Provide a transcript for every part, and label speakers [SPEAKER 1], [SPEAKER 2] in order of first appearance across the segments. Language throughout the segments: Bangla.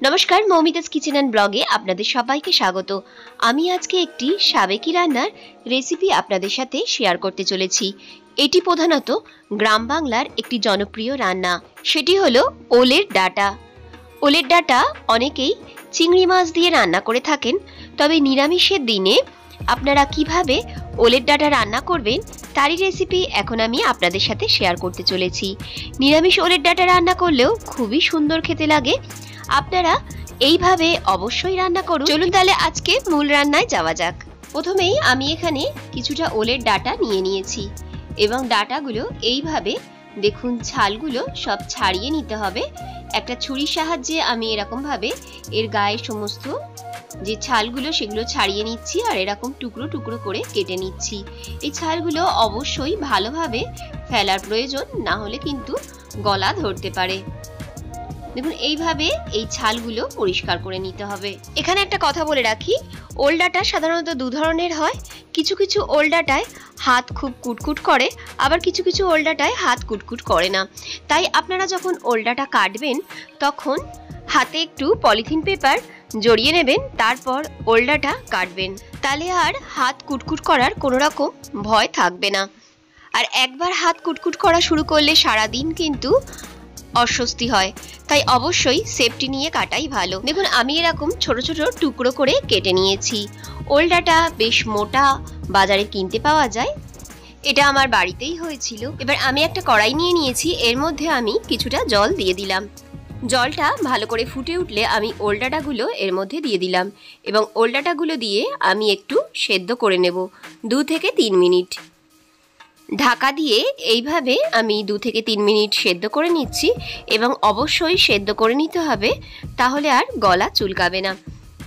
[SPEAKER 1] নমস্কার, মৌমিতাস কিচেন অ্যান্ড ব্লগে আপনাদের সবাইকে স্বাগত। আমি আজকে একটি সাবেকি রান্নার রেসিপি আপনাদের সাথে শেয়ার করতে চলেছি। এটি প্রধানত গ্রাম বাংলার একটি জনপ্রিয় রান্না, সেটি হলো ওলের ডাঁটা। ওলের ডাঁটা অনেকেই চিংড়ি মাছ দিয়ে রান্না করে থাকেন, তবে নিরামিষের দিনে আপনারা কিভাবে ওলের ডাঁটা রান্না করবেন তারই রেসিপি এখন আমি আপনাদের সাথে শেয়ার করতে চলেছি। নিরামিষ ওলের ডাঁটা রান্না করলেও খুবই সুন্দর খেতে লাগে। আপনারা এইভাবে অবশ্যই রান্না করুন। চলুন তাহলে আজকে মূল রান্নায় যাওয়া যাক। প্রথমেই আমি এখানে কিছুটা ওলের ডাঁটা নিয়ে নিয়েছি এবং ডাঁটাগুলো এইভাবে দেখুন ছালগুলো সব ছাড়িয়ে নিতে হবে। একটা ছুরির সাহায্যে আমি এরকম ভাবে এর গায়ে সমস্ত যে ছালগুলো সেগুলো ছাড়িয়ে নিচ্ছি আর এরকম টুকরো টুকরো করে কেটে নিচ্ছি। এই ছালগুলো অবশ্যই ভালোভাবে ফেলার প্রয়োজন, না হলে কিন্তু গলা ধরতে পারে। দেখুন এইভাবে এই ছালগুলো পরিষ্কার করে নিতে হবে। এখানে একটা কথা বলে রাখি, ওল ডাঁটা সাধারণত দু ধরনের হয়। কিছু কিছু ওল ডাঁটায় হাত খুব কুটকুট করে, আবার কিছু কিছু ওল ডাঁটায় হাত কুটকুট করে না। তাই আপনারা যখন ওল ডাঁটা কাটবেন তখন হাতে একটু পলিথিন পেপার জড়িয়ে নেবেন, তারপর ওল ডাঁটা কাটবেন। তাহলে আর হাত কুটকুট করার কোনো রকম ভয় থাকবে না। আর একবার হাত কুটকুট করা শুরু করলে সারাদিন কিন্তু অস্বস্তি হয়, তাই অবশ্যই সেফটি নিয়ে কাটাই ভালো। দেখুন আমি এরকম ছোট ছোট টুকরো করে কেটে নিয়েছি। ওল ডাঁটা বেশ মোটা, বাজারে কিনতে পাওয়া যায়, এটা আমার বাড়িতেই হয়েছিল। এবার আমি একটা কড়াই নিয়ে নিয়েছি, এর মধ্যে আমি কিছুটা জল দিয়ে দিলাম। জলটা ভালো করে ফুটে উঠলে আমি ওল ডাঁটাগুলো এর মধ্যে দিয়ে দিলাম এবং ওল ডাঁটাগুলো দিয়ে আমি একটু সেদ্ধ করে নেব 2 থেকে 3 মিনিট। ঢাকা দিয়ে এইভাবে আমি 2 থেকে 3 মিনিট সেদ্ধ করে নিচ্ছি এবং অবশ্যই সেদ্ধ করে নিতে হবে, তাহলে আর গলা চুলকাবে না।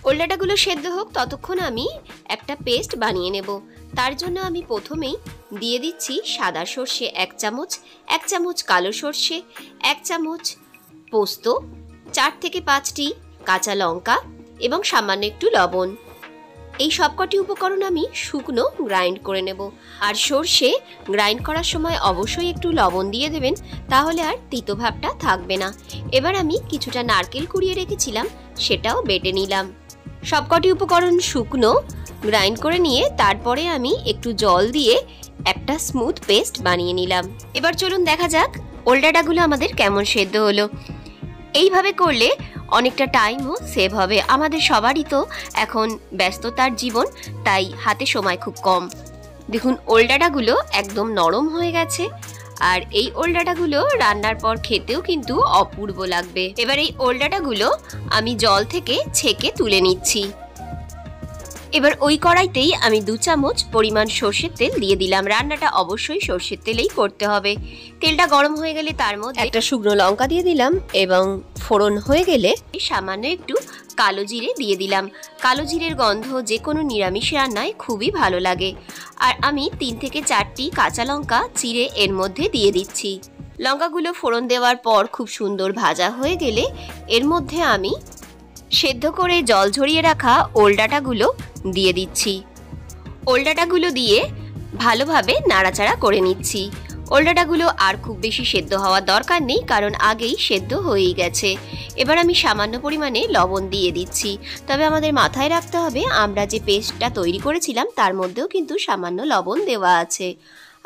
[SPEAKER 1] ওল ডাঁটাগুলো সেদ্ধ হোক ততক্ষণ আমি একটা পেস্ট বানিয়ে নেব। তার জন্য আমি প্রথমেই দিয়ে দিচ্ছি সাদা সর্ষে 1 চামচ, 1 চামচ কালো সর্ষে, 1 চামচ পোস্ত, 4 থেকে 5টি কাঁচা লঙ্কা এবং সামান্য একটু লবণ। এই সবকটি উপকরণ আমি শুকনো গ্রাইন্ড করে নেব। আর সর্ষে গ্রাইন্ড করার সময় অবশ্যই একটু লবণ দিয়ে দেবেন, তাহলে আর তিতো ভাবটা থাকবে না। এবার আমি কিছুটা নারকেল কুড়িয়ে রেখেছিলাম, সেটাও বেটে নিলাম। সবকটি উপকরণ শুকনো গ্রাইন্ড করে নিয়ে তারপরে আমি একটু জল দিয়ে একটা স্মুথ পেস্ট বানিয়ে নিলাম। এবার চলুন দেখা যাক ওল ডাঁটাগুলো আমাদের কেমন সেদ্ধ হলো। এইভাবে করলে অনেকটা টাইমও সেভ হবে। আমাদের সবারই তো এখন ব্যস্ততার জীবন, তাই হাতে সময় খুব কম। দেখুন ওল ডাঁটাগুলো একদম নরম হয়ে গেছে, আর এই ওল ডাঁটাগুলো রান্নার পর খেতেও কিন্তু অপূর্ব লাগবে। এবার এই ওল ডাঁটাগুলো আমি জল থেকে ছেঁকে তুলে নিচ্ছি। এবার ওই কড়াইতেই আমি 2 চামচ পরিমাণ সর্ষের তেল দিয়ে দিলাম। রান্নাটা অবশ্যই সর্ষের তেলেই করতে হবে। তেলটা গরম হয়ে গেলে তার মধ্যে একটা শুকনো লঙ্কা দিয়ে দিলাম এবং ফোড়ন হয়ে গেলে সামান্য একটু কালো জিরে দিয়ে দিলাম। কালো জিরের গন্ধ যে কোনো নিরামিষ রান্নায় খুবই ভালো লাগে। আর আমি 3 থেকে 4টি কাঁচা লঙ্কা চিড়ে এর মধ্যে দিয়ে দিচ্ছি। লঙ্কাগুলো ফোড়ন দেওয়ার পর খুব সুন্দর ভাজা হয়ে গেলে এর মধ্যে আমি সেদ্ধ করে জল ঝরিয়ে রাখা ওল ডাঁটাগুলো দিয়ে দিচ্ছি। ওল ডাঁটাগুলো দিয়ে ভালোভাবে নাড়াচাড়া করে নিচ্ছি। ওল ডাঁটাগুলো আর খুব বেশি সেদ্ধ হওয়ার দরকার নেই, কারণ আগেই সেদ্ধ হয়েই গেছে। এবার আমি সামান্য পরিমাণে লবণ দিয়ে দিচ্ছি। তবে আমাদের মাথায় রাখতে হবে আমরা যে পেস্টটা তৈরি করেছিলাম তার মধ্যেও কিন্তু সামান্য লবণ দেওয়া আছে।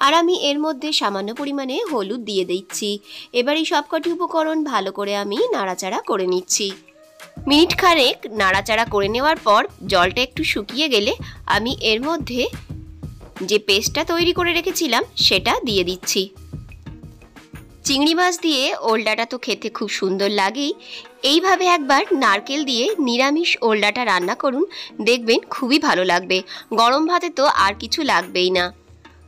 [SPEAKER 1] আর আমি এর মধ্যে সামান্য পরিমাণে হলুদ দিয়ে দিচ্ছি। এবার এই সবকটি উপকরণ ভালো করে আমি নাড়াচাড়া করে নিচ্ছি। মিনিট খানেক নাড়াচাড়া করে নেওয়ার পর জলটা একটু শুকিয়ে গেলে আমি এর মধ্যে যে পেস্টটা তৈরি করে রেখেছিলাম সেটা দিয়ে দিচ্ছি। চিংড়ি মাছ দিয়ে ওল ডাঁটা তো খেতে খুব সুন্দর লাগেই। এইভাবে একবার নারকেল দিয়ে নিরামিষ ওল ডাঁটা রান্না করুন, দেখবেন খুবই ভালো লাগবে। গরম ভাতে তো আর কিছু লাগবেই না।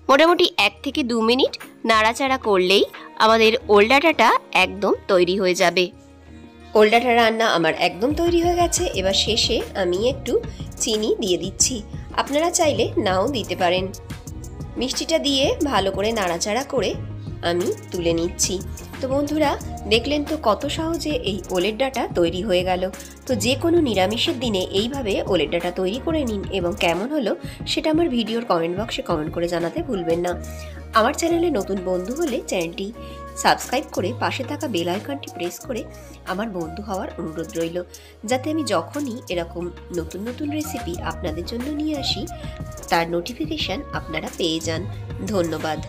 [SPEAKER 1] মোটামুটি 1 থেকে 2 মিনিট নাড়াচাড়া করলেই আমাদের ওল ডাঁটাটা একদম তৈরি হয়ে যাবে। ওল ডাঁটা রান্না আমার একদম তৈরি হয়ে গেছে। এবার শেষে আমি একটু চিনি দিয়ে দিচ্ছি, আপনারা চাইলে নাও দিতে পারেন। মিষ্টিটা দিয়ে ভালো করে নাড়াচাড়া করে আমি তুলে নিচ্ছি। তো বন্ধুরা দেখলেন তো কত সহজে এই ওলের ডাঁটা তৈরি হয়ে গেল। তো যে কোনো নিরামিষের দিনে এইভাবে ওলের ডাঁটা তৈরি করে নিন এবং কেমন হলো সেটা আমার ভিডিওর কমেন্ট বক্সে কমেন্ট করে জানাতে ভুলবেন না। আমার চ্যানেলে নতুন বন্ধু হলে চ্যানেলটি সাবস্ক্রাইব করে পাশে থাকা বেল আইকনটি প্রেস করে আমার বন্ধু হওয়ার অনুরোধ রইল, যাতে আমি যখনই এরকম নতুন নতুন রেসিপি আপনাদের জন্য নিয়ে আসি তার নোটিফিকেশান আপনারা পেয়ে যান। ধন্যবাদ।